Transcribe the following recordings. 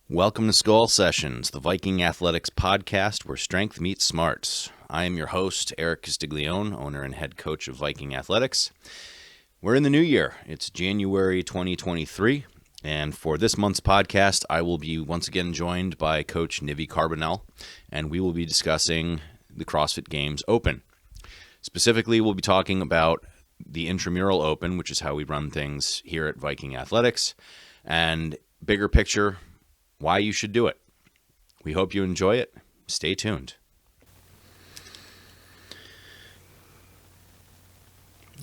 Welcome to Skol Sessions, the Viking Athletics podcast where strength meets smarts. I am your host, Erik Castiglione, owner and head coach of Viking Athletics. We're in the new year. It's January 2023, and for this month's podcast, I will be once again joined by Coach Nivi, and we will be discussing the CrossFit Games Open. Specifically, we'll be talking about the Intramural Open, which is how we run things here at Viking Athletics, and bigger picture, why you should do it. We hope you enjoy it. Stay tuned.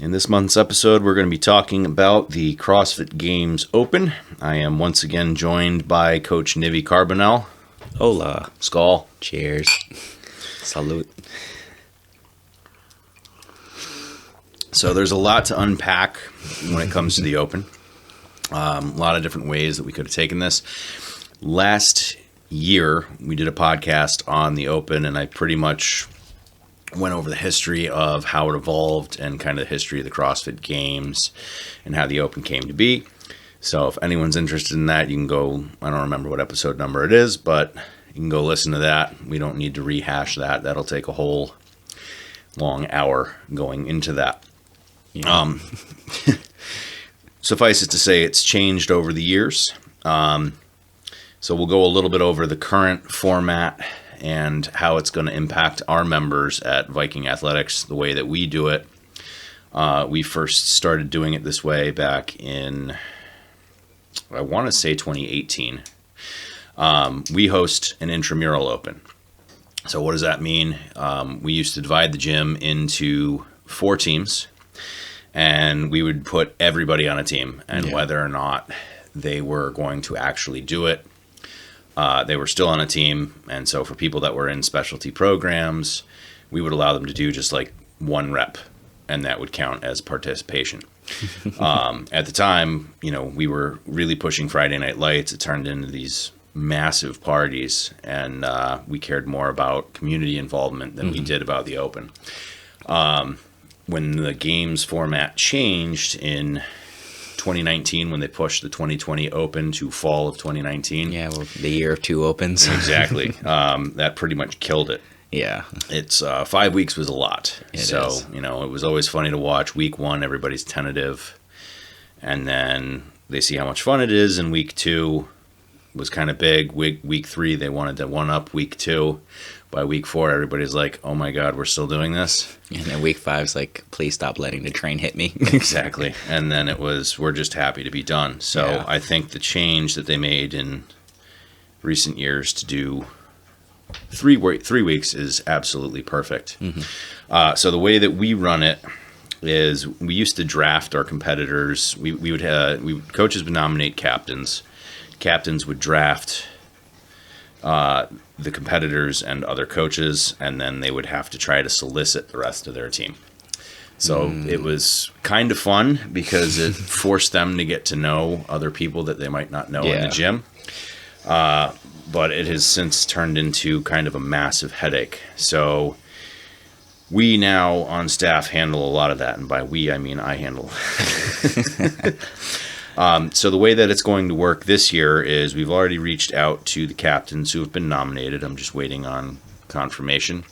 In this month's episode, we're going to be talking about the CrossFit Games Open. I am once again joined by Coach Nivi. Hola. Skol. Cheers. Salute. So there's a lot to unpack when it comes to the Open. A lot of different ways that we could have taken this. Last year, we did a podcast on the Open, and I pretty much went over the history of how it evolved and kind of the history of the CrossFit Games and how the Open came to be. So if anyone's interested in that, you can go, I don't remember what episode number it is, but you can go listen to that. We don't need to rehash that. That'll take a whole long hour going into that. Yeah. Suffice it to say, it's changed over the years. So we'll go a little bit over the current format and how it's going to impact our members at Viking Athletics, the way that we do it. We first started doing it this way back in, I want to say 2018. We host an Intramural Open. So what does that mean? We used to divide the gym into 4 teams, and we would put everybody on a team, and whether or not they were going to actually do it, they were still on a team. And so for people that were in specialty programs, we would allow them to do just like 1 rep, and that would count as participation. At the time, we were really pushing Friday Night Lights. It turned into these massive parties, and we cared more about community involvement than we did about the Open. When the games format changed in 2019, when they pushed the 2020 Open to fall of 2019. Yeah, well, the year of 2 Opens. Exactly. That pretty much killed it. Yeah. It's 5 weeks was a lot. It is. It was always funny to watch. Week 1, everybody's tentative. And then they see how much fun it is. And week 2 was kind of big. Week 3, they wanted to one-up week 2. By week 4, everybody's like, oh my God, we're still doing this? And then week 5's like, please stop letting the train hit me. Exactly. And then it was, we're just happy to be done. So yeah. I think the change that they made in recent years to do 3 weeks is absolutely perfect. Mm-hmm. So the way that we run it is we used to draft our competitors. Coaches would nominate captains. Captains would draft the competitors and other coaches, and then they would have to try to solicit the rest of their team. So it was kind of fun because it forced them to get to know other people that they might not know in the gym. But it has since turned into kind of a massive headache. So we now on staff handle a lot of that, and by we I mean I handle. So the way that it's going to work this year is we've already reached out to the captains who have been nominated. I'm just waiting on confirmation.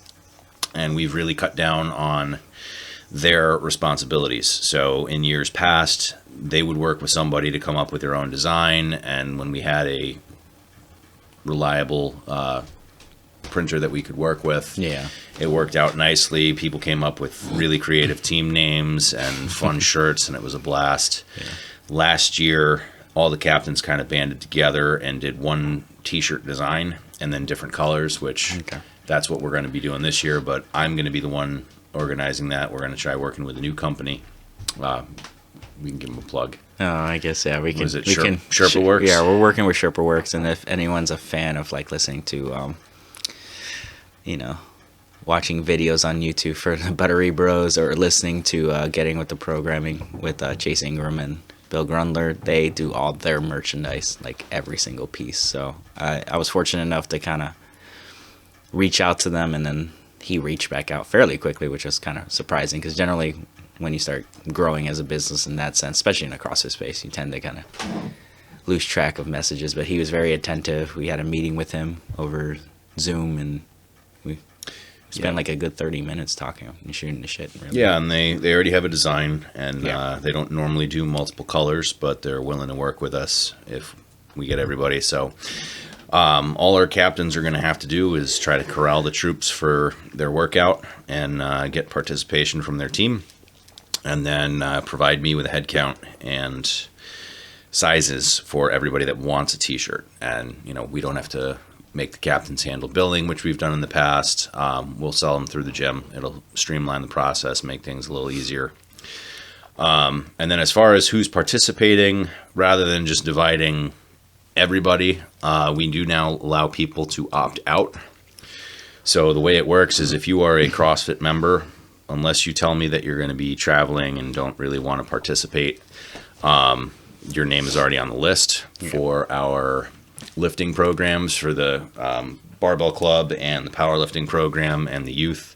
And we've really cut down on their responsibilities. So in years past, they would work with somebody to come up with their own design. And when we had a reliable printer that we could work with, it worked out nicely. People came up with really creative team names and fun shirts, and it was a blast. Yeah. Last year, all the captains kind of banded together and did one t-shirt design and then different colors, which that's what we're going to be doing this year. But I'm going to be the one organizing that. We're going to try working with a new company. We can give them a plug. Oh, I guess, we can. Was it Sherpa Works? Yeah, we're working with Sherpa Works. And if anyone's a fan of like listening to, watching videos on YouTube for the Buttery Bros or listening to Getting with the Programming with Chase Ingram and Bill Grundler, they do all their merchandise, like every single piece. So I was fortunate enough to kind of reach out to them, and then he reached back out fairly quickly, which was kind of surprising because generally when you start growing as a business in that sense, especially in a CrossFit space, you tend to kind of lose track of messages, but he was very attentive. We had a meeting with him over Zoom, and we spent like a good 30 minutes talking and shooting the shit. Really. Yeah, and they already have a design, and they don't normally do multiple colors, but they're willing to work with us if we get everybody. So all our captains are going to have to do is try to corral the troops for their workout and get participation from their team, and then provide me with a head count and sizes for everybody that wants a t-shirt. And we don't have to make the captains handle billing, which we've done in the past. We'll sell them through the gym. It'll streamline the process, make things a little easier. And then as far as who's participating, rather than just dividing everybody, we do now allow people to opt out. So the way it works is if you are a CrossFit member, unless you tell me that you're going to be traveling and don't really want to participate, your name is already on the list for our lifting programs for the barbell club and the powerlifting program and the youth.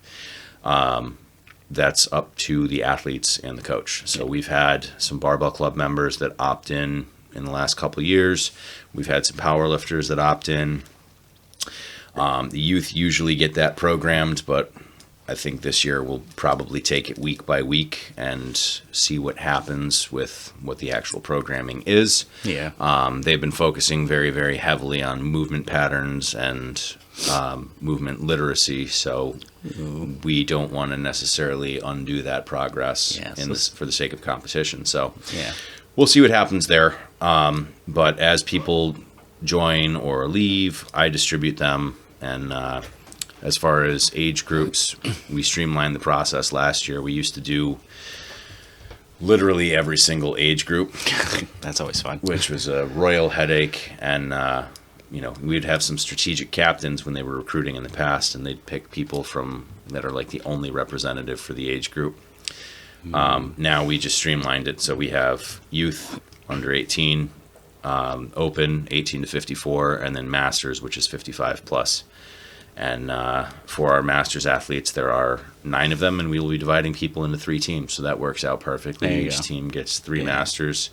That's up to the athletes and the coach. So we've had some barbell club members that opt in the last couple of years. We've had some powerlifters that opt in. The youth usually get that programmed, but I think this year we'll probably take it week by week and see what happens with what the actual programming is. Yeah. They've been focusing very, very heavily on movement patterns and movement literacy, so we don't want to necessarily undo that progress for the sake of competition. So we'll see what happens there. But as people join or leave, I distribute them, and as far as age groups, we streamlined the process last year. We used to do literally every single age group. That's always fun. Which was a royal headache. And, we'd have some strategic captains when they were recruiting in the past, and they'd pick people that are like the only representative for the age group. Now we just streamlined it. So we have youth under 18, open 18 to 54, and then masters, which is 55 plus. And for our masters athletes, there are 9 of them, and we will be dividing people into 3 teams. So that works out perfectly. Each team gets 3 masters.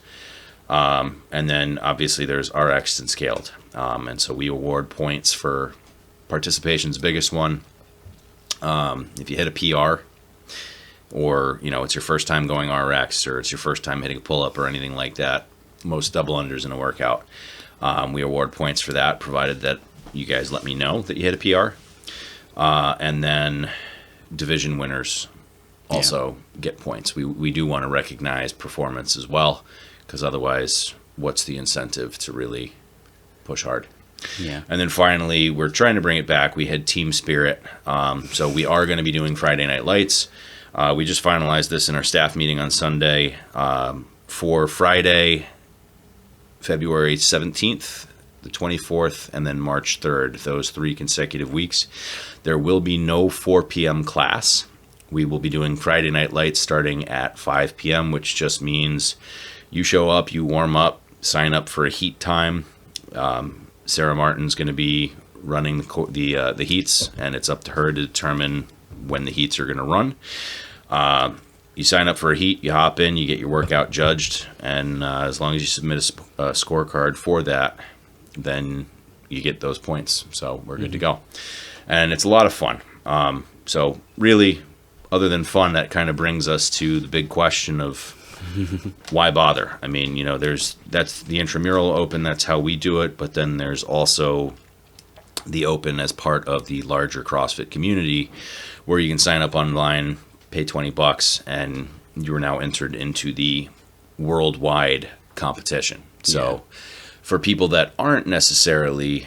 And then obviously there's RX and scaled. And so we award points for participation's biggest one. If you hit a PR, or it's your first time going RX, or it's your first time hitting a pull-up or anything like that, most double unders in a workout, we award points for that, provided that you guys let me know that you hit a PR. And then division winners also get points. We do want to recognize performance as well, because otherwise, what's the incentive to really push hard? Yeah. And then finally, we're trying to bring it back. We had team spirit. So we are going to be doing Friday Night Lights. We just finalized this in our staff meeting on Sunday. For Friday, February 17th, the 24th, and then March 3rd, those 3 consecutive weeks, there will be no 4 p.m. class. We will be doing Friday Night Lights starting at 5 p.m., which just means you show up, you warm up, sign up for a heat time. Sarah Martin's going to be running the heats, and it's up to her to determine when the heats are going to run. You sign up for a heat, you hop in, you get your workout judged, and as long as you submit a scorecard for that, then you get those points. So we're good to go. And it's a lot of fun. So really, other than fun, that kind of brings us to the big question of why bother? I mean, that's the Intramural Open, that's how we do it, but then there's also the Open as part of the larger CrossFit community, where you can sign up online, pay $20, and you are now entered into the worldwide competition. So for people that aren't necessarily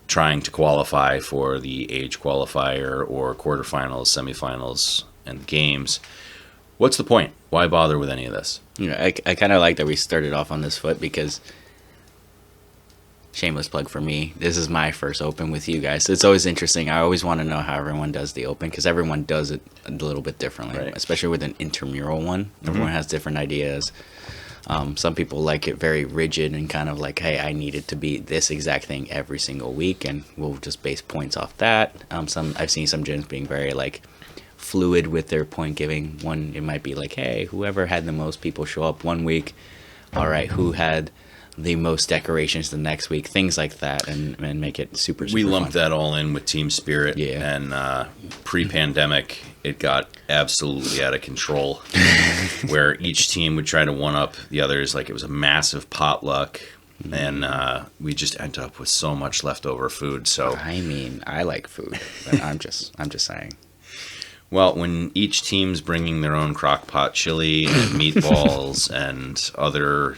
trying to qualify for the age qualifier or quarterfinals, semifinals, and games, what's the point? Why bother with any of this? I kind of like that we started off on this foot, because shameless plug for me, this is my first Open with you guys. So it's always interesting. I always want to know how everyone does the Open, because everyone does it a little bit differently, right, especially with an intramural one. Everyone has different ideas. Some people like it very rigid and kind of like, hey, I need it to be this exact thing every single week, and we'll just base points off that. I've seen some gyms being very like fluid with their point giving. One, it might be like, hey, whoever had the most people show up one week, all right, who had the most decorations the next week, things like that, and make it super We lumped fun. that all in with team spirit. Yeah. And pre-pandemic, it got absolutely out of control, where each team would try to one up the others. Like, it was a massive potluck, and we just ended up with so much leftover food. So, I mean, I like food, but I'm just saying. well, when each team's bringing their own crock pot chili and meatballs and other,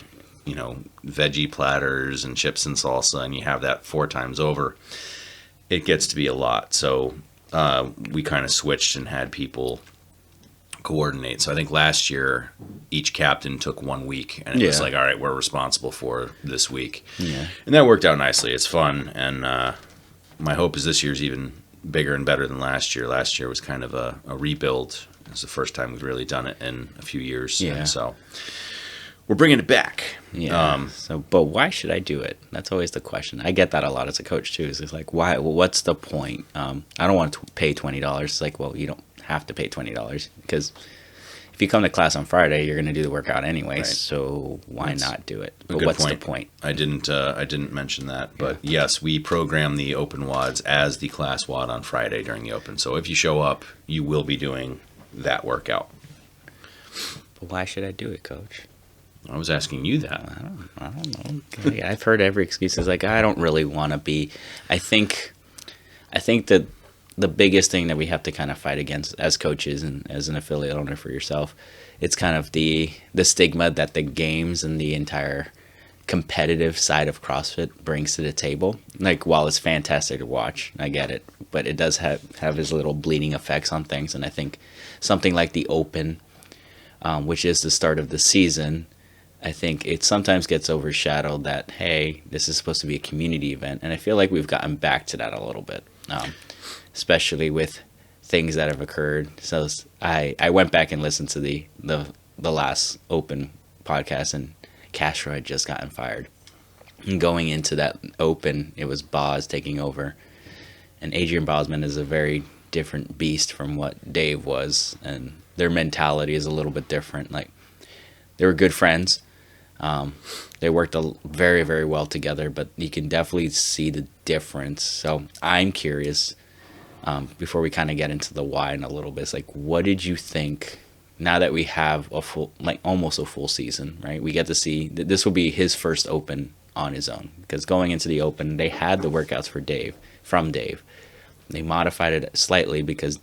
veggie platters and chips and salsa, and you have that 4 times over, it gets to be a lot. So we kind of switched and had people coordinate. So I think last year each captain took 1 week, and it was Yeah. like, all right, we're responsible for this week. Yeah. And that worked out nicely. It's fun. And my hope is this year's even bigger and better than last year. Last year was kind of a rebuild. It was the first time we've really done it in a few years. Yeah. And so we're bringing it back. Yeah. But why should I do it? That's always the question. I get that a lot as a coach too. It's like, why? Well, what's the point? I don't want to pay $20. It's like, well, you don't have to pay $20 because if you come to class on Friday, you're going to do the workout anyway. Right. So why That's not do it? a But good what's point. the point? I didn't mention that, but yes, we program the open WODs as the class WOD on Friday during the open. So if you show up, you will be doing that workout. But why should I do it, Coach? I was asking you that. I don't know. Like, I've heard every excuse. It's like, I don't really want to be. I think that the biggest thing that we have to kind of fight against as coaches and as an affiliate owner for yourself, it's kind of the stigma that the games and the entire competitive side of CrossFit brings to the table. Like, while it's fantastic to watch, I get it, but it does have its little bleeding effects on things. And I think something like the Open, which is the start of the season, I think it sometimes gets overshadowed that, hey, this is supposed to be a community event. And I feel like we've gotten back to that a little bit, especially with things that have occurred. So I went back and listened to the last Open podcast, and Castro had just gotten fired. And going into that Open, it was Boz taking over. And Adrian Bosman is a very different beast from what Dave was. And their mentality is a little bit different. Like, they were good friends. They worked very, very well together, but you can definitely see the difference. So I'm curious, before we kind of get into the why in a little bit, it's like, what did you think now that we have a full, like almost a full season, right? We get to see that this will be his first Open on his own, because going into the Open, they had the workouts from Dave. They modified it slightly because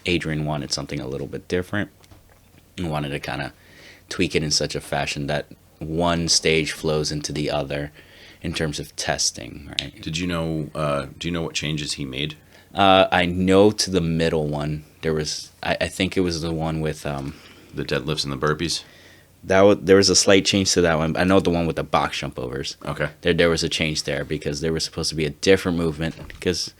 Adrian wanted something a little bit different and wanted to kind of tweak it in such a fashion that one stage flows into the other in terms of testing, right? Do you know what changes he made? I know to the middle one, there was, I think it was the one with, The deadlifts and the burpees? there was a slight change to that one. I know the one with the box jump overs. Okay. There was a change there because there was supposed to be a different movement because,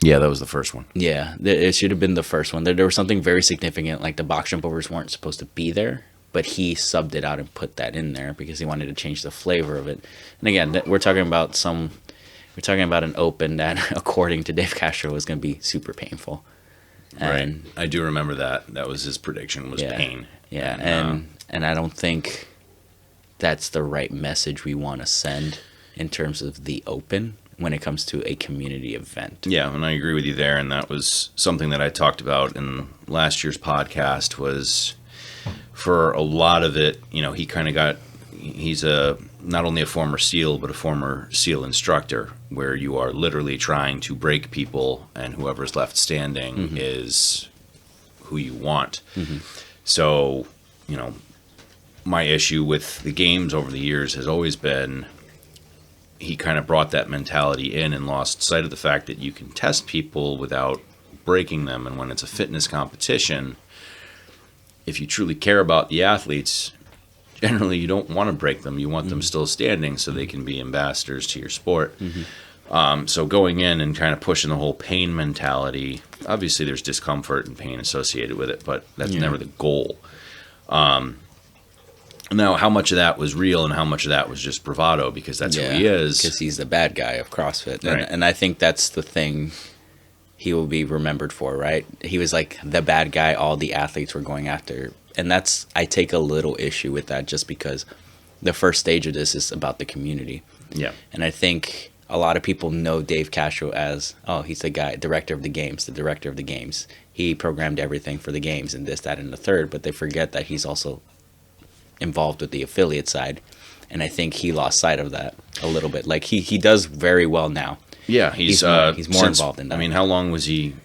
Yeah, that was the first one. yeah, it should have been the first one. There was something very significant, like the box jump overs weren't supposed to be there, but he subbed it out and put that in there because he wanted to change the flavor of it. And again, we're talking about an Open that, according to Dave Castro, was going to be super painful. And, Right. I do remember that. That was his prediction, was Yeah. pain. Yeah, and I don't think that's the right message we want to send in terms of the Open when it comes to a community event. Yeah, and I agree with you there. And that was something that I talked about in last year's podcast. Was for a lot of it, he kind of he's not only a former SEAL, but a former SEAL instructor, where you are literally trying to break people, and whoever's left standing is who you want. So, my issue with the games over the years has always been, he kind of brought that mentality in and lost sight of the fact that you can test people without breaking them. And when it's a fitness competition, if you truly care about the athletes, generally you don't want to break them. You want them still standing so they can be ambassadors to your sport. So going in and kind of pushing the whole pain mentality, obviously there's discomfort and pain associated with it, but that's never the goal. Now, how much of that was real and how much of that was just bravado, because that's who he is. Because he's the bad guy of CrossFit. Right. And I think that's the thing he will be remembered for, right? He was like the bad guy all the athletes were going after. And I take a little issue with that, just because the first stage of this is about the community. Yeah. And I think a lot of people know Dave Castro as, oh, he's the guy, director of the games. He programmed everything for the games and this, that, and the third, but they forget that he's also involved with the affiliate side. And I think he lost sight of that a little bit. Like, he does very well now. Yeah, he's more involved in that. I mean, how long was he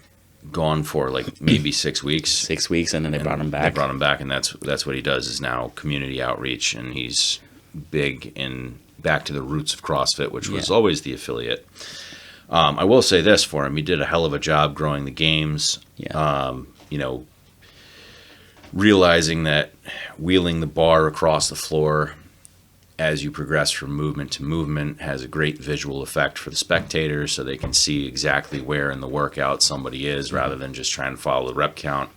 gone for? Like maybe 6 weeks. 6 weeks, and then they brought him back. They brought him back, and that's what he does, is now community outreach, and he's big in back to the roots of CrossFit, which was always the affiliate. I will say this for him: he did a hell of a job growing the games. Yeah. You know, realizing that wheeling the bar across the floor as you progress from movement to movement has a great visual effect for the spectators, so they can see exactly where in the workout somebody is, rather than just trying to follow the rep count.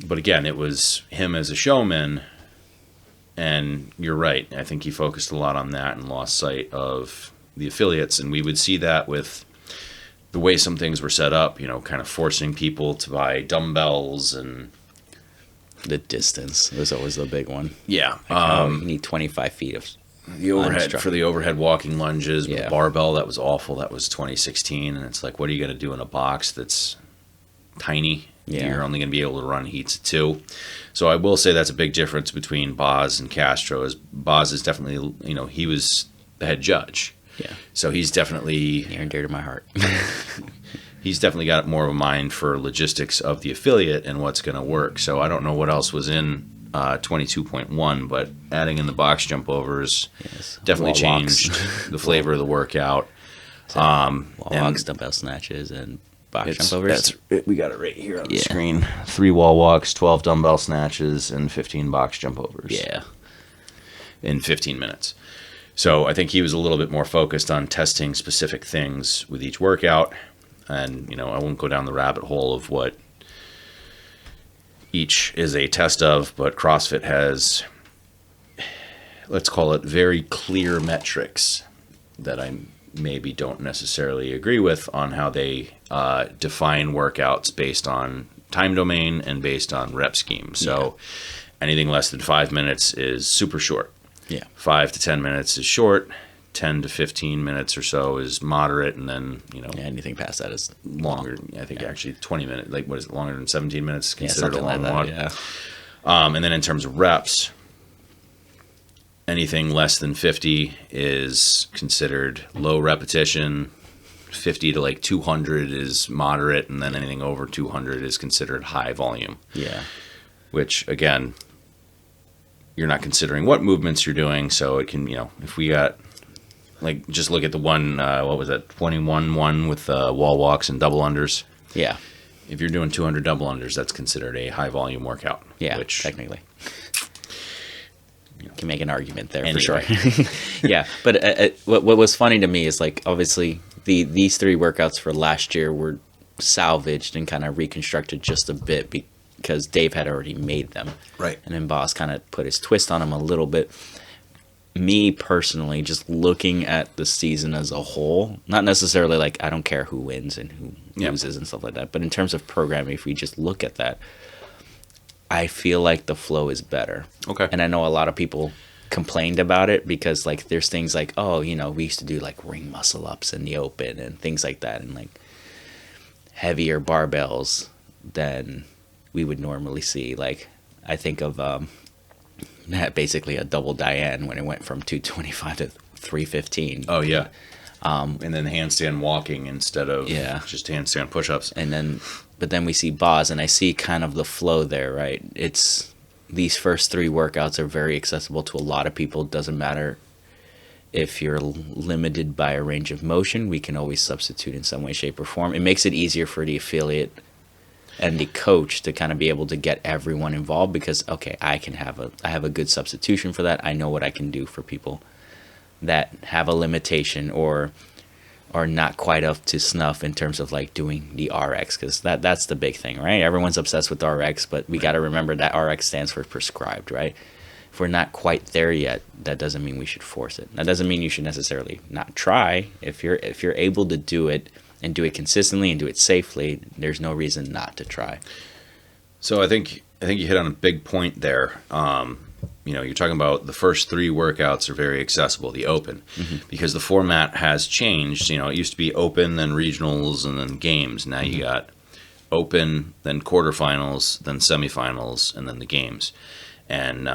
But again, it was him as a showman, and you're right. I think he focused a lot on that and lost sight of the affiliates, and we would see that with the way some things were set up, you know, kind of forcing people to buy dumbbells, and the distance was always the big one. Yeah. You need 25 feet of the overhead for the overhead walking lunges with Yeah. the barbell. That was awful. That was 2016. And it's like, what are you going to do in a box that's tiny? Yeah. You're only going to be able to run heats of 2. So I will say that's a big difference between Boz and Castro. Is Boz is definitely, you know, he was the head judge. Yeah. So he's definitely Near and dear to my heart. he's definitely got more of a mind for logistics of the affiliate and what's going to work. So I don't know what else was in 22.1, but adding in the box jump overs definitely Wall walks. changed the flavor of the workout. Wall walks, dumbbell snatches, and box jump overs. We got it right here on the screen. 3 wall walks, 12 dumbbell snatches, and 15 box jump overs. Yeah. In 15 minutes. So I think he was a little bit more focused on testing specific things with each workout. And, you know, I won't go down the rabbit hole of what each is a test of, but CrossFit has, let's call it, very clear metrics that I maybe don't necessarily agree with on how they define workouts based on time domain and based on rep scheme. So anything less than 5 minutes is super short. Yeah. 5 to 10 minutes is short. 10 to 15 minutes or so is moderate, and then, you know, Anything past that is longer. I think actually 20 minutes, like, what is it, longer than 17 minutes is considered a something long like walk. that. Yeah. And then in terms of reps, anything less than 50 is considered low repetition. 50 to like 200 is moderate, and then anything over 200 is considered high volume. Yeah. Which, again, you're not considering what movements you're doing, so it can, you know, if we got, like, just look at the one, what was that, 21-1 with wall walks and double unders. Yeah. If you're doing 200 double unders, that's considered a high volume workout. Yeah, which, technically. You can make an argument there Anyway. for sure. Yeah, but what was funny to me is, like, obviously these 3 workouts for last year were salvaged and kind of reconstructed just a bit because Dave had already made them. Right. And then Boss kind of put his twist on them a little bit. Me personally, just looking at the season as a whole, not necessarily like I don't care who wins and who loses and stuff like that, but in terms of programming, if we just look at that, I feel like the flow is better. Okay. And I know a lot of people complained about it because, like, there's things like, oh, you know, we used to do like ring muscle ups in the open and things like that, and like heavier barbells than we would normally see. Like, I think of basically a double Diane when it went from 225 to 315. Oh, yeah. And then handstand walking instead of just handstand push-ups. But then we see Boz, and I see kind of the flow there, right? It's these first 3 workouts are very accessible to a lot of people. It doesn't matter if you're limited by a range of motion. We can always substitute in some way, shape, or form. It makes it easier for the affiliate and the coach to kind of be able to get everyone involved because, okay, I have a good substitution for that. I know what I can do for people that have a limitation or are not quite up to snuff in terms of like doing the RX, because that's the big thing, right? Everyone's obsessed with RX, but we got to remember that RX stands for prescribed, right? If we're not quite there yet, that doesn't mean we should force it. That doesn't mean you should necessarily not try. If you're able to do it and do it consistently and do it safely, there's no reason not to try. So I think you hit on a big point there. you're talking about the first 3 workouts are very accessible, the open, because the format has changed. It used to be open, then regionals, and then games. Now you got open, then quarterfinals, then semifinals, and then the games. And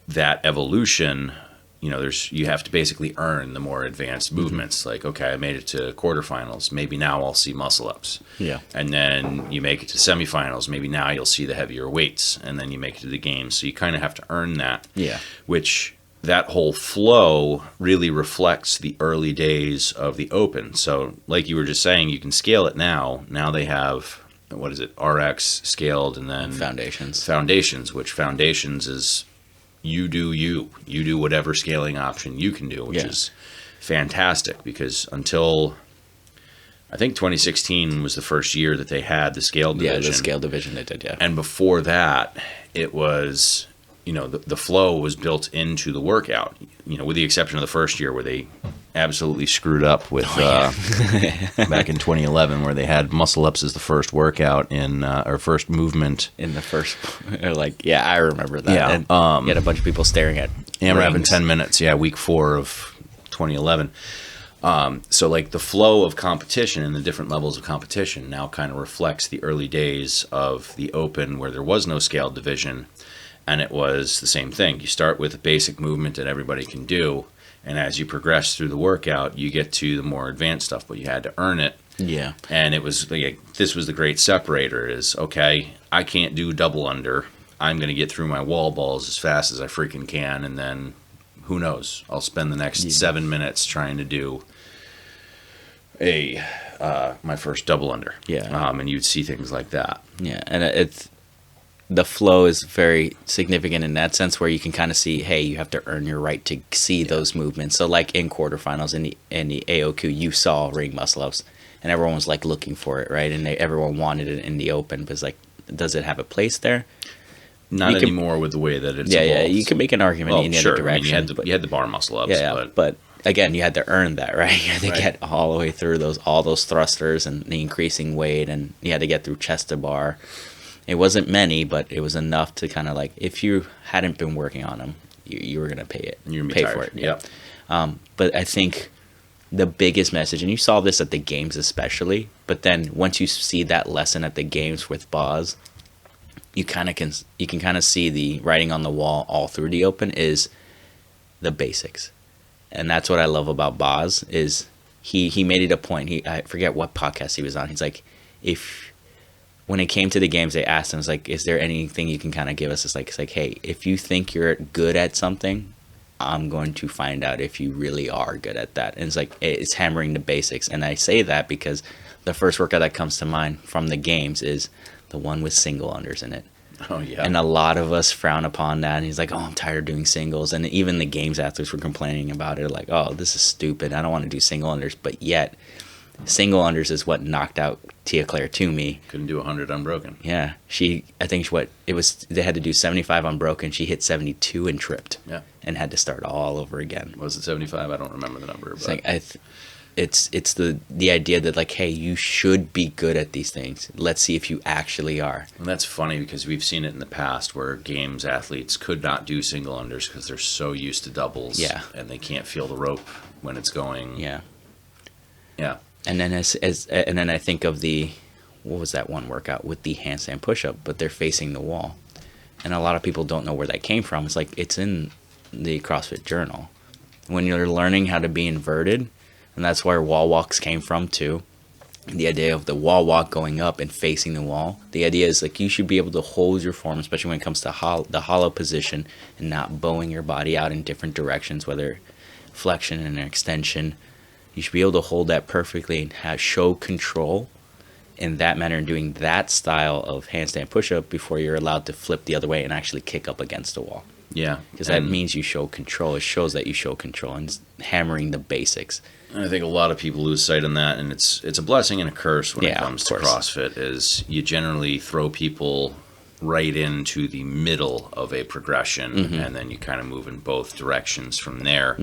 that evolution, you have to basically earn the more advanced movements. Like, okay, I made it to quarterfinals. Maybe now I'll see muscle ups. Yeah. And then you make it to semifinals. Maybe now you'll see the heavier weights. And then you make it to the games. So you kind of have to earn that. Yeah. Which that whole flow really reflects the early days of the Open. So like you were just saying, you can scale it now. Now they have, what is it, RX scaled, and then Foundations, which Foundations is you do whatever scaling option you can do, which is fantastic, because until I think 2016 was the first year that they had the scale division. Yeah, the scale division they did, And before that, it was, the flow was built into the workout, with the exception of the first year where they absolutely screwed up with back in 2011, where they had muscle ups as the first workout or first movement in the first, I remember that. Yeah, and you had a bunch of people staring at AMRAP in 10 minutes. Yeah, week 4 of 2011. So like the flow of competition and the different levels of competition now kind of reflects the early days of the Open, where there was no scaled division, and it was the same thing. You start with a basic movement that everybody can do, and as you progress through the workout, you get to the more advanced stuff, but you had to earn it. Yeah. And it was this was the great separator is, okay, I can't do double under. I'm going to get through my wall balls as fast as I freaking can, and then who knows? I'll spend the next 7 minutes trying to do my first double under. Yeah. And you'd see things like that. Yeah, and the flow is very significant in that sense, where you can kind of see, hey, you have to earn your right to see those movements. So like in quarterfinals in the AOQ, you saw ring muscle ups, and everyone was like looking for it, right? And everyone wanted it in the Open, because like, does it have a place there? Not anymore with the way that it's evolved. Yeah, you can make an argument in the other direction. I mean, you had the bar muscle ups. But again, you had to earn that, right? You had to get all the way through all those thrusters and the increasing weight, and you had to get through chest to bar. It wasn't many, but it was enough to kind of like, if you hadn't been working on them, you were going to pay for it. Yeah. But I think the biggest message, and you saw this at the games especially, but then once you see that lesson at the games with Boz, you can kind of see the writing on the wall all through the Open is the basics. And that's what I love about Boz is he made it a point. I forget what podcast he was on. He's like, when it came to the games, they asked him, it's like, is there anything you can kind of give us? It's like, hey, if you think you're good at something, I'm going to find out if you really are good at that. And it's like, it's hammering the basics. And I say that because the first workout that comes to mind from the games is the one with single unders in it. Oh, yeah. And a lot of us frown upon that. And he's like, oh, I'm tired of doing singles. And even the games athletes were complaining about it. Like, oh, this is stupid. I don't want to do single unders. But yet, single unders is what knocked out Tia Claire Toomey. Couldn't do 100 unbroken. Yeah. They had to do 75 unbroken. She hit 72 and tripped. Yeah. And had to start all over again. Was it 75? I don't remember the number. It's like, it's the idea that like, hey, you should be good at these things. Let's see if you actually are. And that's funny because we've seen it in the past where games athletes could not do single unders because they're so used to doubles. Yeah. And they can't feel the rope when it's going. Yeah. Yeah. And then and then I think of what was that one workout with the handstand push-up, but they're facing the wall. And a lot of people don't know where that came from. It's like, it's in the CrossFit Journal. When you're learning how to be inverted, and that's where wall walks came from too. The idea of the wall walk going up and facing the wall. The idea is like, you should be able to hold your form, especially when it comes to the hollow position, and not bowing your body out in different directions, whether flexion and extension. You should be able to hold that perfectly and show control in that manner, and doing that style of handstand push-up before you're allowed to flip the other way and actually kick up against the wall. Yeah. Because that means you show control. It shows that you show control, and it's hammering the basics. I think a lot of people lose sight on that, and it's a blessing and a curse when it comes to CrossFit, is you generally throw people right into the middle of a progression, and then you kind of move in both directions from there.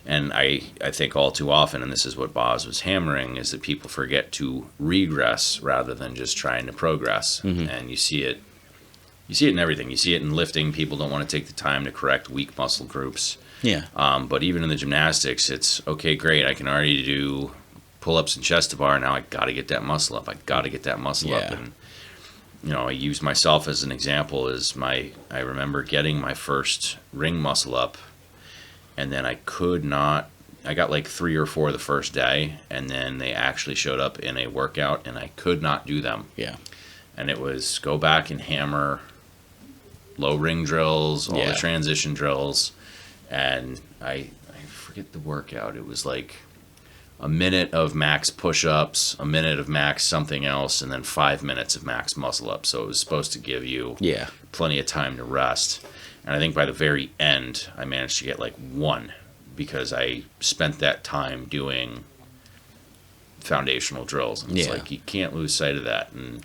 And I think all too often, and this is what Boz was hammering, is that people forget to regress rather than just trying to progress. And you see it You see it in everything. You see it in lifting. People don't want to take the time to correct weak muscle groups. Yeah. But even in the gymnastics, it's okay, great. I can already do pull-ups and chest to bar. Now I got to get that muscle up. I got to get that muscle up. And I use myself as an example. I remember getting my first ring muscle up, and then I could not. I got like 3 or 4 the first day, and then they actually showed up in a workout, and I could not do them. Yeah. And it was go back and hammer low ring drills, all the transition drills, and I forget the workout. It was like a minute of max push-ups, a minute of max something else, and then 5 minutes of max muscle up. So it was supposed to give you plenty of time to rest. And I think by the very end, I managed to get like 1, because I spent that time doing foundational drills. And it's like, you can't lose sight of that. And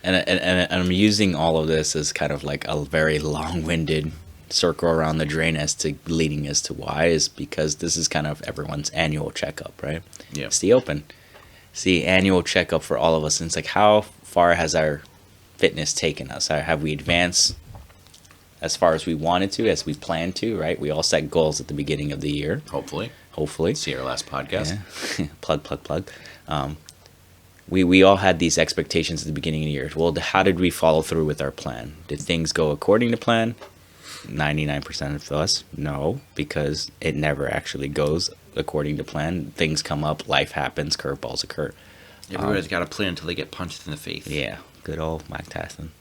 and I'm using all of this as kind of like a very long-winded circle around the drain as to leading as to why, is because this is kind of everyone's annual checkup, right? Yeah. It's the Open. It's the annual checkup for all of us. And it's like, how far has our fitness taken us? Have we advanced as far as we wanted to, as we planned to, right? We all set goals at the beginning of the year. Hopefully. See our last podcast. Yeah. plug. We all had these expectations at the beginning of the year. Well, how did we follow through with our plan? Did things go according to plan? 99% of us, no, because it never actually goes according to plan. Things come up, life happens, curveballs occur. Everybody's got a plan until they get punched in the face. Yeah, good old Mike Tyson.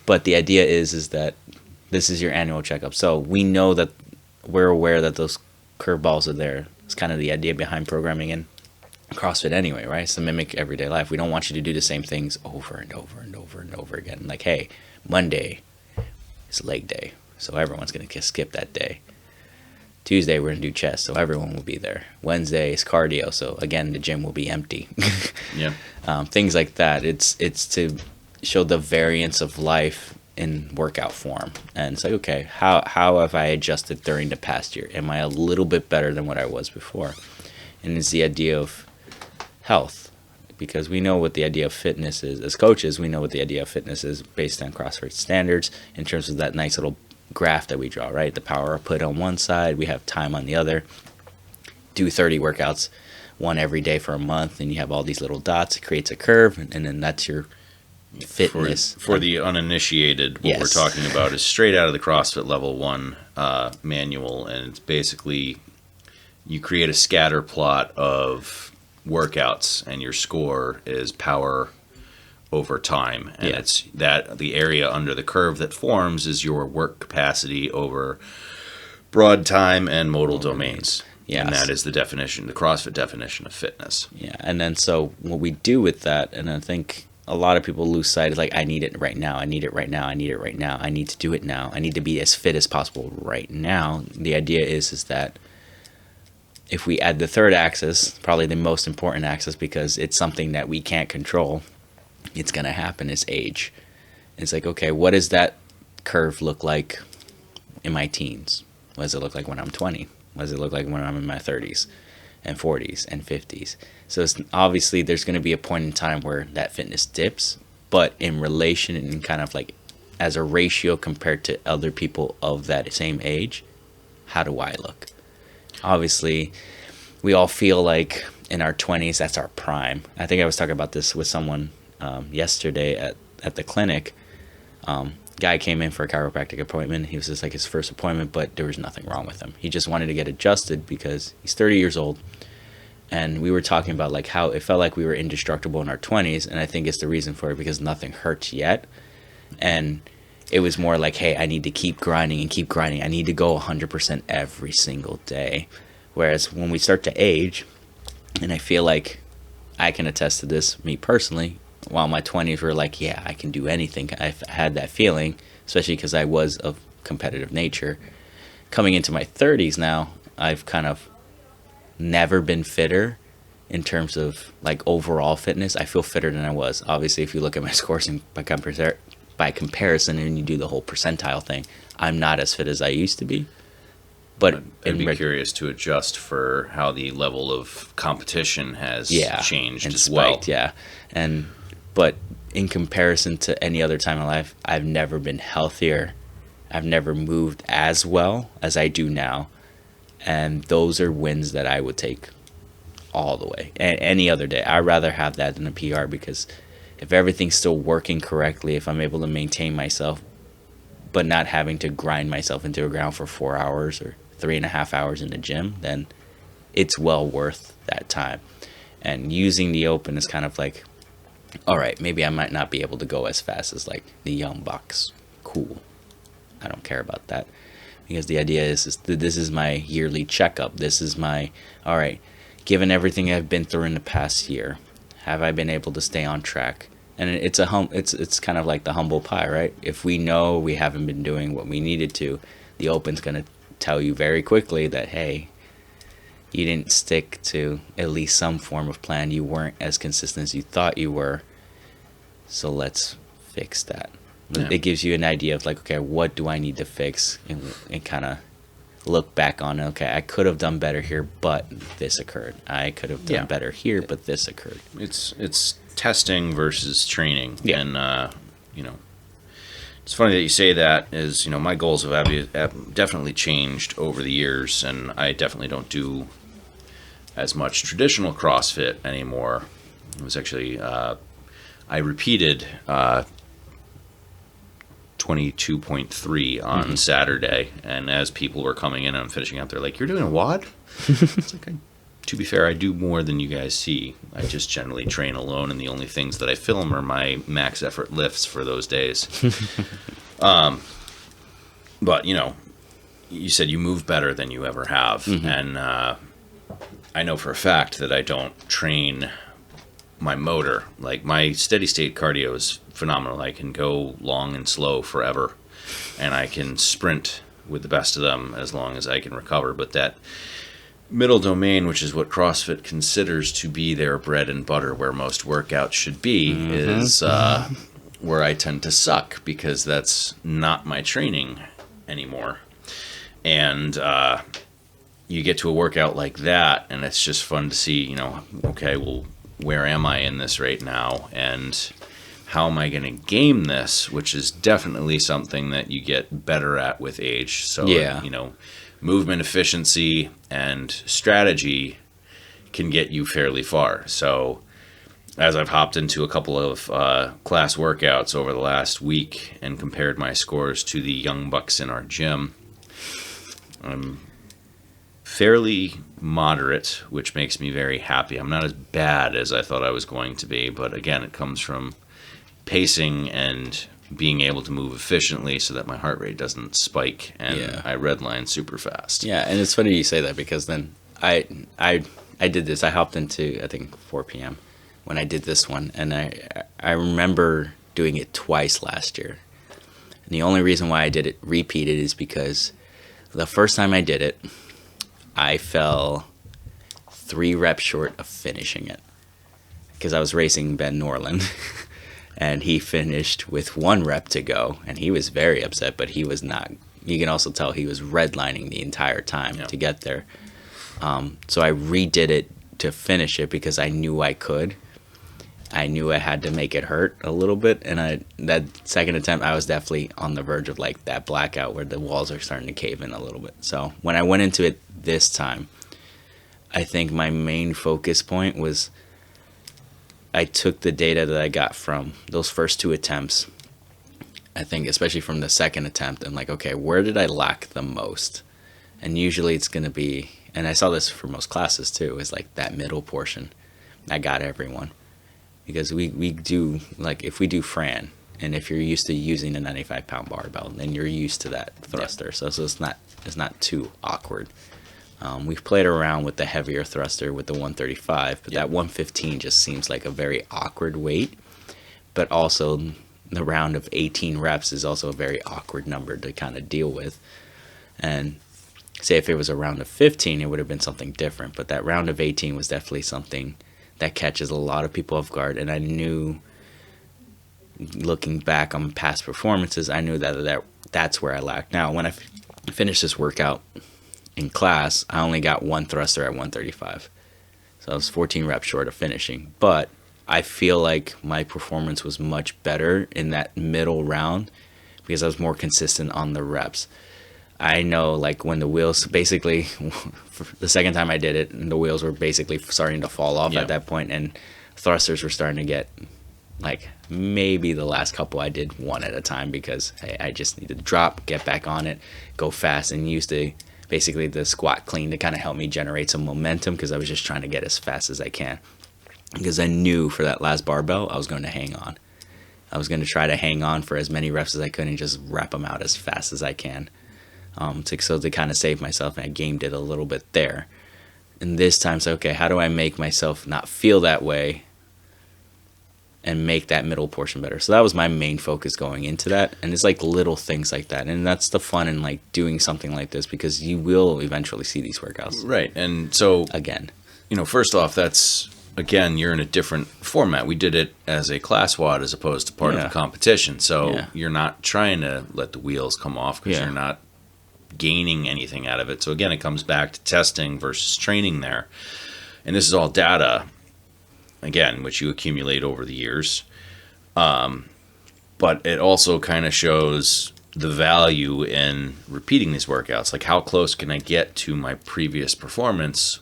But the idea is that this is your annual checkup. So we know that we're aware that those curveballs are there. It's kind of the idea behind programming in CrossFit anyway, right? It's to mimic everyday life. We don't want you to do the same things over and over and over and over again. Like, hey, Monday is leg day, so everyone's going to skip that day. Tuesday, we're going to do chest, so everyone will be there. Wednesday is cardio, so again, the gym will be empty. Things like that. It's to show the variance of life in workout form. And it's like, okay, how have I adjusted during the past year? Am I a little bit better than what I was before? And it's the idea of health, because we know what the idea of fitness is. As coaches, we know what the idea of fitness is based on CrossFit standards in terms of that nice little graph that we draw, right? The power output on one side, we have time on the other. Do 30 workouts, 1 every day for a month, and you have all these little dots. It creates a curve, and then that's your fitness. For the uninitiated, what we're talking about is straight out of the CrossFit Level 1 manual, and it's basically you create a scatter plot of workouts, and your score is power over time, and it's that the area under the curve that forms is your work capacity over broad time and modal domains. And that is the definition, the CrossFit definition of fitness. And then so what we do with that, and I think a lot of people lose sight of, like, I need it right now, I need it right now, I need it right now, I need to do it now, I need to be as fit as possible right now. The idea is that if we add the third axis, probably the most important axis, because it's something that we can't control, it's going to happen, is age. It's like, okay, what does that curve look like in my teens? What does it look like when I'm 20? What does it look like when I'm in my 30s and 40s and 50s? So it's, obviously there's going to be a point in time where that fitness dips, but in relation and kind of like as a ratio compared to other people of that same age, how do I look? Obviously, we all feel like in our 20s, that's our prime. I think I was talking about this with someone yesterday at the clinic. Guy came in for a chiropractic appointment. He was just like his first appointment, but there was nothing wrong with him. He just wanted to get adjusted because he's 30 years old. And we were talking about like how it felt like we were indestructible in our 20s, and I think it's the reason for it because nothing hurts yet. And it was more like, hey, I need to keep grinding and keep grinding. I need to go 100% every single day. Whereas when we start to age, and I feel like I can attest to this, me personally, while my 20s were like, yeah, I can do anything. I've had that feeling, especially because I was of competitive nature. Coming into my 30s now, I've kind of never been fitter in terms of like overall fitness. I feel fitter than I was. Obviously, if you look at my scores and by comparison and you do the whole percentile thing, I'm not as fit as I used to be. But I'd be curious to adjust for how the level of competition has changed and as spiked, well. But in comparison to any other time in life, I've never been healthier. I've never moved as well as I do now. And those are wins that I would take all the way. Any other day. I'd rather have that than a PR, because if everything's still working correctly, if I'm able to maintain myself, but not having to grind myself into the ground for 4 hours or 3.5 hours in the gym, then it's well worth that time. And using the Open is kind of like, all right, maybe I might not be able to go as fast as like the young bucks. Cool. I don't care about that, because the idea is that this is my yearly checkup. This is my, all right, given everything I've been through in the past year, have I been able to stay on track? And it's it's kind of like the humble pie, right? If we know we haven't been doing what we needed to, the Open's going to tell you very quickly that, hey, you didn't stick to at least some form of plan. You weren't as consistent as you thought you were. So let's fix that. Yeah. It gives you an idea of like, okay, what do I need to fix? And kind of look back on, okay, I could have done better here, but this occurred. I could have done better here, but this occurred. It's testing versus training. Yeah. And, it's funny that you say that, is, my goals have definitely changed over the years, and I definitely don't do as much traditional CrossFit anymore. It was actually, I repeated 22.3 on Saturday, and as people were coming in and I'm finishing up, they're like, "You're doing a WOD?" It's like, to be fair, I do more than you guys see. I just generally train alone, and the only things that I film are my max effort lifts for those days. But, you said you move better than you ever have. And I know for a fact that I don't train my motor. Like, my steady state cardio is phenomenal. I can go long and slow forever, and I can sprint with the best of them as long as I can recover. But that middle domain, which is what CrossFit considers to be their bread and butter, where most workouts should be, is where I tend to suck, because that's not my training anymore. And you get to a workout like that, and it's just fun to see, okay, well, where am I in this right now? And how am I going to game this? Which is definitely something that you get better at with age. So, movement efficiency and strategy can get you fairly far. So as I've hopped into a couple of class workouts over the last week and compared my scores to the young bucks in our gym, I'm fairly moderate, which makes me very happy. I'm not as bad as I thought I was going to be, but again, it comes from pacing and being able to move efficiently so that my heart rate doesn't spike and I redline super fast. Yeah, and it's funny you say that, because then I did this. I hopped into, I think, 4 p.m. when I did this one, and I remember doing it twice last year. And the only reason why I did it repeated is because the first time I did it, I fell 3 reps short of finishing it, because I was racing Ben Norland. And he finished with 1 rep to go, and he was very upset, but he was not. You can also tell he was redlining the entire time to get there. So I redid it to finish it, because I knew I could. I knew I had to make it hurt a little bit, and that second attempt, I was definitely on the verge of like that blackout where the walls are starting to cave in a little bit. So when I went into it this time, I think my main focus point was, I took the data that I got from those first 2 attempts, I think especially from the second attempt, and like, okay, where did I lack the most? And usually it's going to be, and I saw this for most classes too, is like that middle portion. I got everyone. Because we do, like, if we do Fran, and if you're used to using a 95-pound barbell, then you're used to that thruster. So it's not too awkward. We've played around with the heavier thruster with the 135, but that 115 just seems like a very awkward weight. But also, the round of 18 reps is also a very awkward number to kind of deal with. And say if it was a round of 15, it would have been something different. But that round of 18 was definitely something that catches a lot of people off guard. And I knew, looking back on past performances, I knew that's where I lacked. Now, when I finished this workout in class, I only got 1 thruster at 135. So I was 14 reps short of finishing. But I feel like my performance was much better in that middle round because I was more consistent on the reps. I know, like, when the wheels basically, for the second time I did it, and the wheels were basically starting to fall off at that point, and thrusters were starting to get, like, maybe the last couple I did one at a time because, hey, I just need to drop, get back on it, go fast, and use basically the squat clean to kind of help me generate some momentum because I was just trying to get as fast as I can. Because I knew for that last barbell, I was going to hang on. I was going to try to hang on for as many reps as I could and just wrap them out as fast as I can. To kind of save myself, and I gamed it a little bit there. And this time, so okay, how do I make myself not feel that way and make that middle portion better? So that was my main focus going into that, and it's like little things like that, and that's the fun in like doing something like this because you will eventually see these workouts. Right, and so again, first off, that's again, you're in a different format. We did it as a class WOD as opposed to part of a competition, so you're not trying to let the wheels come off because you're not gaining anything out of it. So again, it comes back to testing versus training there. And this is all data, again, which you accumulate over the years. But it also kind of shows the value in repeating these workouts. Like, how close can I get to my previous performance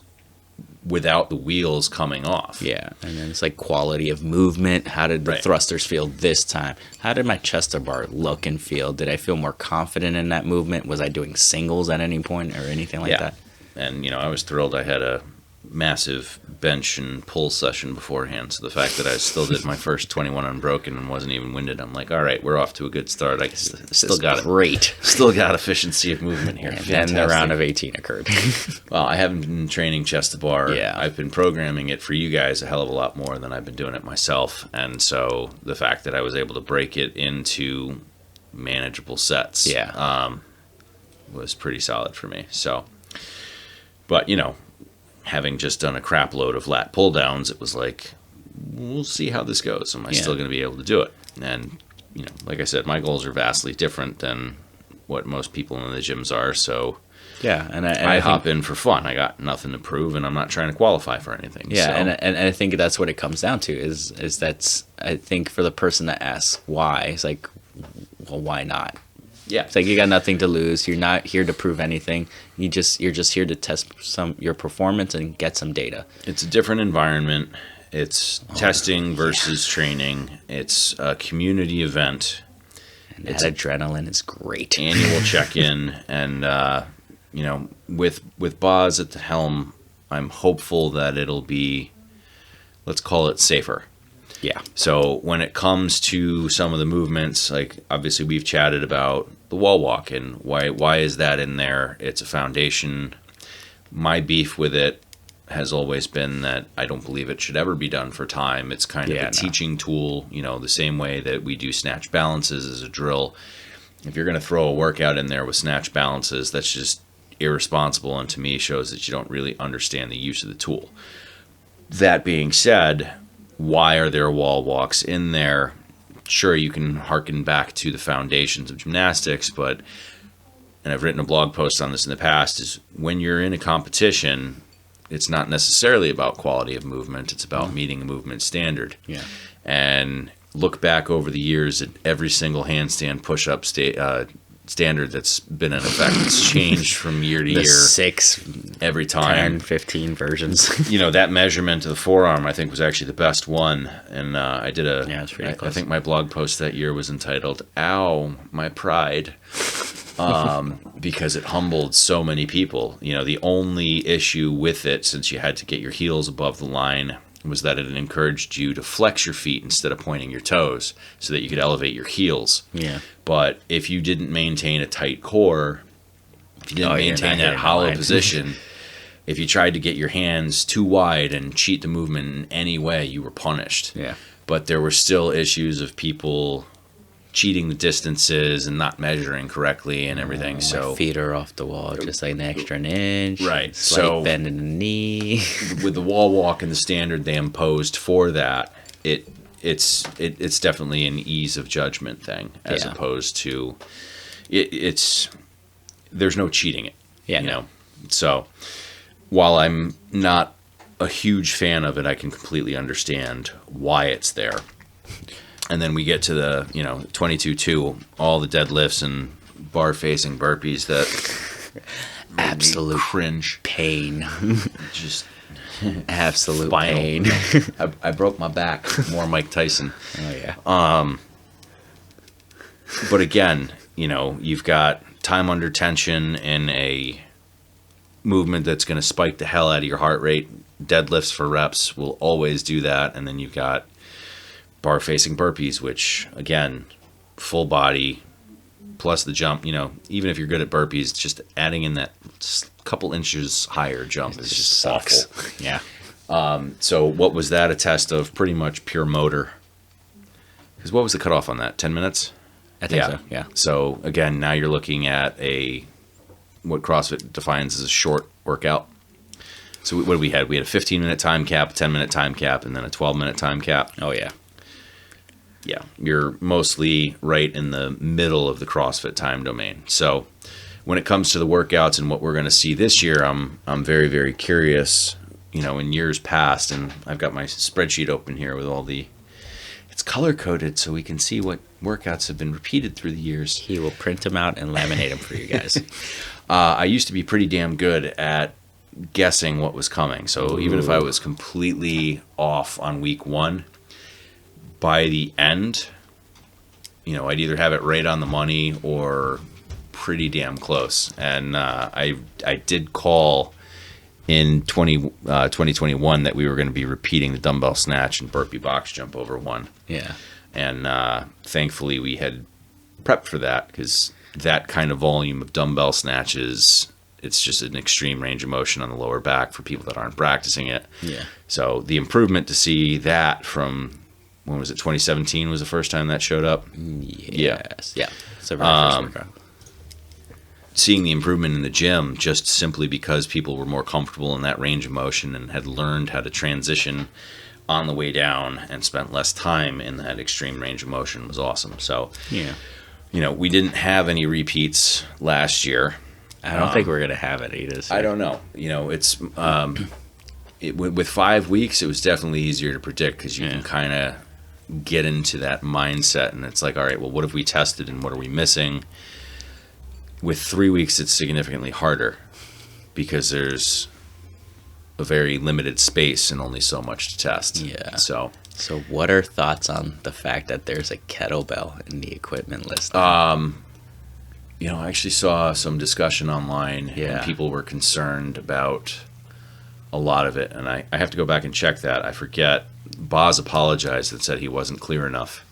without the wheels coming off? Yeah, and then it's like quality of movement. How did the thrusters feel this time? How did my chest to bar look and feel? Did I feel more confident in that movement? Was I doing singles at any point or anything like that? And, I was thrilled I had a massive bench and pull session beforehand. So the fact that I still did my first 21 unbroken and wasn't even winded, I'm like, all right, we're off to a good start. I still got it. Great. Still got efficiency of movement here. And then the round of 18 occurred. Well, I haven't been training chest to bar. Yeah. I've been programming it for you guys a hell of a lot more than I've been doing it myself. And so the fact that I was able to break it into manageable sets was pretty solid for me. So, but, having just done a crap load of lat pull downs, it was like, we'll see how this goes. Am I still going to be able to do it? And, like I said, my goals are vastly different than what most people in the gyms are. So and I hop in for fun. I got nothing to prove, and I'm not trying to qualify for anything. Yeah, so. and I think that's what it comes down to is that's, I think, for the person that asks why, it's like, well, why not? Yeah, it's like you got nothing to lose. You're not here to prove anything. You're just here to test your performance and get some data. It's a different environment. It's testing versus training. It's a community event. And that adrenaline is great. Annual check-in, and with Boz at the helm, I'm hopeful that it'll be, let's call it, safer. Yeah. So when it comes to some of the movements, like obviously we've chatted about the wall walk and why is that in there? It's a foundation. My beef with it has always been that I don't believe it should ever be done for time. It's kind of a teaching tool, the same way that we do snatch balances as a drill. If you're going to throw a workout in there with snatch balances, that's just irresponsible, and to me shows that you don't really understand the use of the tool. That being said, why are there wall walks in there? Sure, you can harken back to the foundations of gymnastics, but, and I've written a blog post on this in the past, is when you're in a competition, it's not necessarily about quality of movement. It's about meeting a movement standard. Yeah. And look back over the years at every single handstand push-up standard that's been in effect. It's changed from year to year. 6, every time. 10, 15 versions. That measurement of the forearm, I think, was actually the best one. And I did it's pretty close. I think my blog post that year was entitled, "Ow, My Pride." Because it humbled so many people. The only issue with it, since you had to get your heels above the line, was that it encouraged you to flex your feet instead of pointing your toes so that you could elevate your heels. Yeah. But if you didn't maintain a tight core, if you didn't maintain that hollow position, if you tried to get your hands too wide and cheat the movement in any way, you were punished. Yeah. But there were still issues of people cheating the distances and not measuring correctly and everything. So my feet are off the wall, just like an extra inch. Right. Slight bend in the knee. With the wall walk and the standard they imposed for that, it's definitely an ease of judgment thing as opposed to it's there's no cheating it. Yeah. So while I'm not a huge fan of it. I can completely understand why it's there. And then we get to the, 22-2, all the deadlifts and bar facing burpees that Absolute cringe. pain. Just Absolute spinal. pain. I broke my back. More Mike Tyson. Oh, yeah. But again, you've got time under tension in a movement that's going to spike the hell out of your heart rate. Deadlifts for reps will always do that. And then you've got bar facing burpees, which again, full body plus the jump, even if you're good at burpees, just adding in that couple inches higher jump is just sucks. awful. Yeah. So what was that a test of? Pretty much pure motor. Because what was the cutoff on that? 10 minutes? I think so. Yeah. So again, now you're looking at what CrossFit defines as a short workout. So what we had? We had a 15-minute time cap, a 10-minute time cap, and then a 12-minute time cap. Oh, yeah. Yeah, you're mostly right in the middle of the CrossFit time domain. So when it comes to the workouts and what we're going to see this year, I'm very, very curious. In years past, and I've got my spreadsheet open here with all it's color coded so we can see what workouts have been repeated through the years. He will print them out and laminate them for you guys. I used to be pretty damn good at guessing what was coming. So even if I was completely off on week 1, by the end, I'd either have it right on the money or pretty damn close. And I did call in 2021 that we were going to be repeating the dumbbell snatch and burpee box jump over 1. Yeah. And thankfully we had prepped for that, because that kind of volume of dumbbell snatches, it's just an extreme range of motion on the lower back for people that aren't practicing it. Yeah. So the improvement to see that from, when was it, 2017 was the first time that showed up? Yes. Yeah. So very first workout. Seeing the improvement in the gym just simply because people were more comfortable in that range of motion and had learned how to transition on the way down and spent less time in that extreme range of motion was awesome. So, Yeah. we didn't have any repeats last year. I don't think we're going to have it either. I don't know. It's with 5 weeks, it was definitely easier to predict, because you can kind of get into that mindset, and it's like, all right, well, what have we tested and what are we missing? With 3 weeks, it's significantly harder, because there's a very limited space and only so much to test. Yeah. So what are thoughts on the fact that there's a kettlebell in the equipment list? I actually saw some discussion online, Yeah. and people were concerned about a lot of it, and I have to go back and check that. I forget. Boz apologized and said he wasn't clear enough.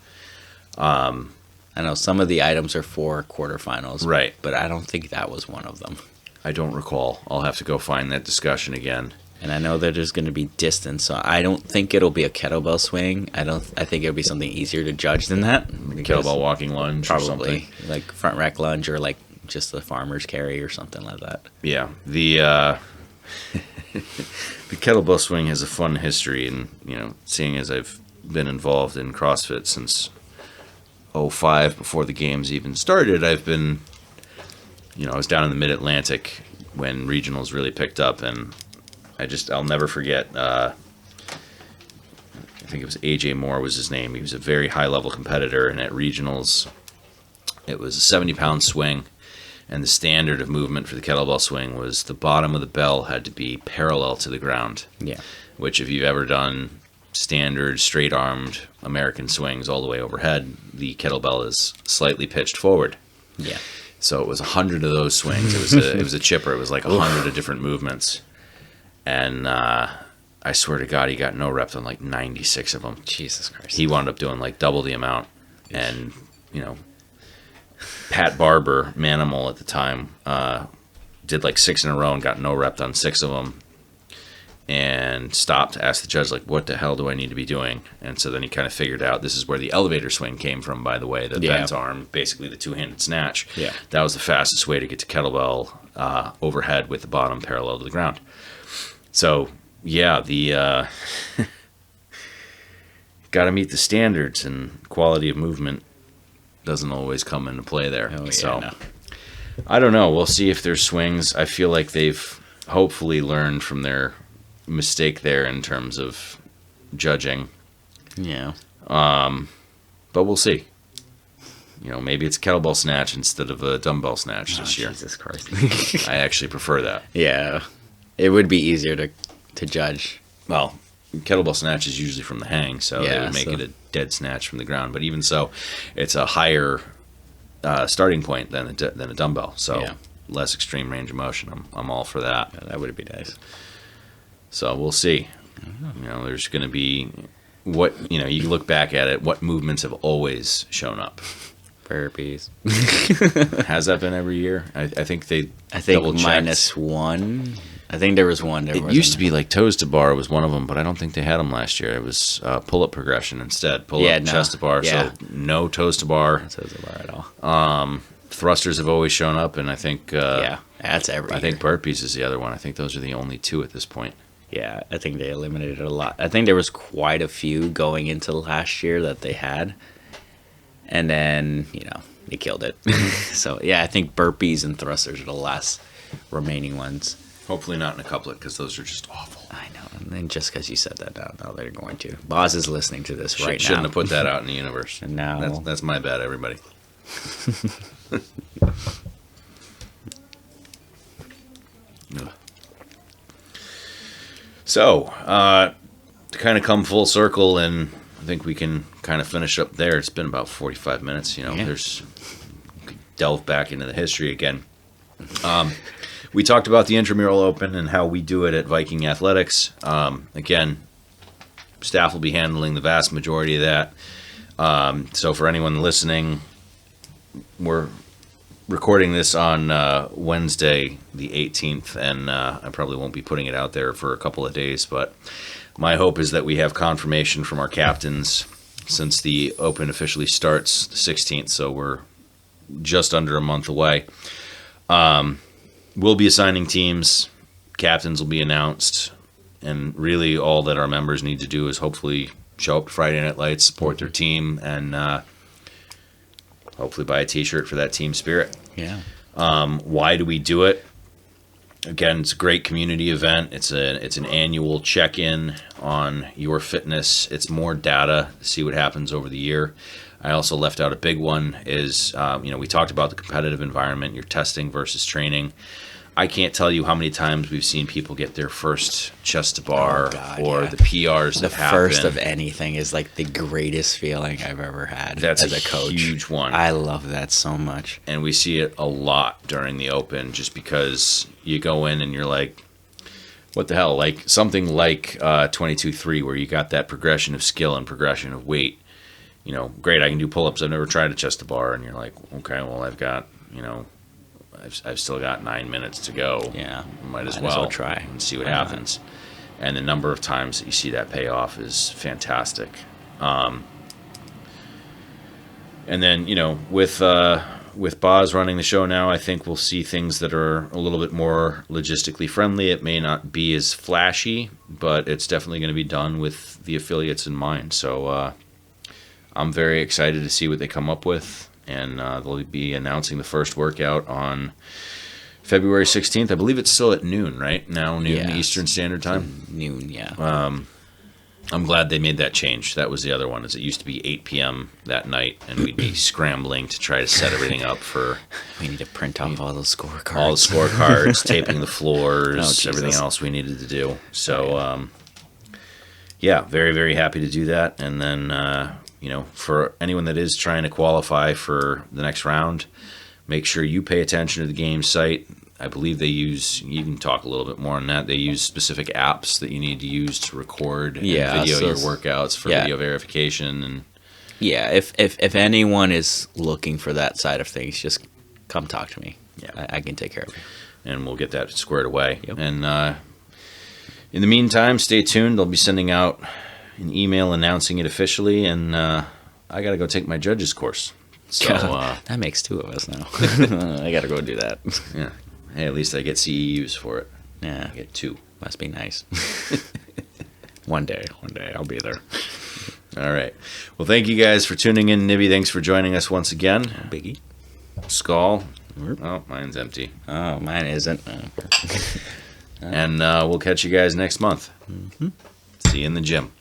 I know some of the items are for quarterfinals, Right. But I don't think that was one of them. I don't recall. I'll have to go find that discussion again. And I know that there's going to be distance, so I don't think it'll be a kettlebell swing. I think it'll be something easier to judge than that. Kettlebell walking lunge or something. Probably like front rack lunge, or like just the farmer's carry or something like that. Yeah. The kettlebell swing has a fun history, and seeing as I've been involved in CrossFit since 2005, before the games even started, I've been, I was down in the Mid-Atlantic when regionals really picked up, and I'll never forget, I think it was AJ Moore was his name. He was a very high-level competitor, and at regionals, it was a 70-pound swing, and the standard of movement for the kettlebell swing was the bottom of the bell had to be parallel to the ground. Yeah. Which, if you've ever done standard straight-armed American swings all the way overhead, the kettlebell is slightly pitched forward. Yeah. So it was 100 of those swings. It was a chipper. It was like 100 of different movements. And I swear to God, he got no reps on like 96 of them. Jesus Christ. He wound up doing like double the amount. And, Pat Barber, Manimal at the time, did like 6 in a row and got no reps on 6 of them. And stopped, asked the judge, like, what the hell do I need to be doing? And so then he kind of figured out, this is where the elevator swing came from, by the way, the bent arm, basically the two-handed snatch. Yeah. That was the fastest way to get to kettlebell overhead with the bottom parallel to the ground. So, yeah, the got to meet the standards, and quality of movement doesn't always come into play there. Oh, yeah, so, no. I don't know. We'll see if there's swings. I feel like they've hopefully learned from their mistake there in terms of judging. Yeah. But we'll see. Maybe it's a kettlebell snatch instead of a dumbbell snatch this year. Jesus Christ. I actually prefer that. Yeah. It would be easier to judge. Well, kettlebell snatch is usually from the hang, so they would make it a dead snatch from the ground. But even so, it's a higher starting point than a dumbbell, so less extreme range of motion. I'm all for that. Yeah, that would be nice. So we'll see. There's going to be you look back at it, what movements have always shown up? Burpees. Has that been every year? I think -1. I think there was one. It used to be like toes to bar was one of them, but I don't think they had them last year. It was pull-up progression instead. Pull-up, chest to bar, so no toes to bar. No toes to bar at all. Thrusters have always shown up, and I think... that's every year. I think burpees is the other one. I think those are the only two at this point. Yeah, I think they eliminated a lot. I think there was quite a few going into last year that they had. And then, they killed it. So, I think burpees and thrusters are the last remaining ones. Hopefully not in a couplet, because those are just awful. I know. And then just because you said that, now they're going to. Boz is listening to this right now. Shouldn't have put that out in the universe. And now... That's my bad, everybody. So, to kind of come full circle, and I think we can kind of finish up there. It's been about 45 minutes. There's delve back into the history again. We talked about the Intramural Open and how we do it at Viking Athletics. Again, staff will be handling the vast majority of that. So for anyone listening, we're recording this on Wednesday, the 18th, and I probably won't be putting it out there for a couple of days, but my hope is that we have confirmation from our captains since the Open officially starts the 16th, so we're just under a month away. We'll be assigning teams, captains will be announced, and really all that our members need to do is hopefully show up to Friday Night Lights, support their team, and hopefully buy a t-shirt for that team spirit. Yeah. Why do we do it? Again, it's a great community event. It's an annual check-in on your fitness. It's more data to see what happens over the year. I also left out a big one is, we talked about the competitive environment, your testing versus training. I can't tell you how many times we've seen people get their first chest to bar the PRs that happen. The first of anything is like the greatest feeling I've ever had as a coach. Huge one. I love that so much. And we see it a lot during the Open just because you go in and you're like, what the hell? Like something like 22-3 where you got that progression of skill and progression of weight. Great, I can do pull-ups. I've never tried a chest to bar. And you're like, okay, well, I've got, I've still got 9 minutes to go. Yeah. Might as well try and see what happens. And the number of times that you see that pay off is fantastic. And then, with Boz running the show now, I think we'll see things that are a little bit more logistically friendly. It may not be as flashy, but it's definitely going to be done with the affiliates in mind. So I'm very excited to see what they come up with. And they'll be announcing the first workout on February 16th. I believe it's still at noon, right? Now noon Eastern Standard Time? Noon, yeah. I'm glad they made that change. That was the other one, is it used to be 8 p.m. that night, and we'd be scrambling to try to set everything up for... We need to print off all those scorecards. All the scorecards, taping the floors, everything else we needed to do. So, very, very happy to do that. And then... for anyone that is trying to qualify for the next round, make sure you pay attention to the game site. I believe they use, you can talk a little bit more on that, they use specific apps that you need to use to record and video your workouts for video verification. And if anyone is looking for that side of things, just come talk to me. Yeah, I can take care of it. And we'll get that squared away. Yep. And in the meantime, stay tuned. I'll be sending out an email announcing it officially, and I got to go take my judges course. So that makes two of us now. I got to go do that. Yeah. Hey, at least I get CEUs for it. Yeah. I get 2. Must be nice. One day I'll be there. All right. Well, thank you guys for tuning in. Nivi, thanks for joining us once again. Biggie. Skol. Oh, mine's empty. Oh, mine isn't. And we'll catch you guys next month. See you in the gym.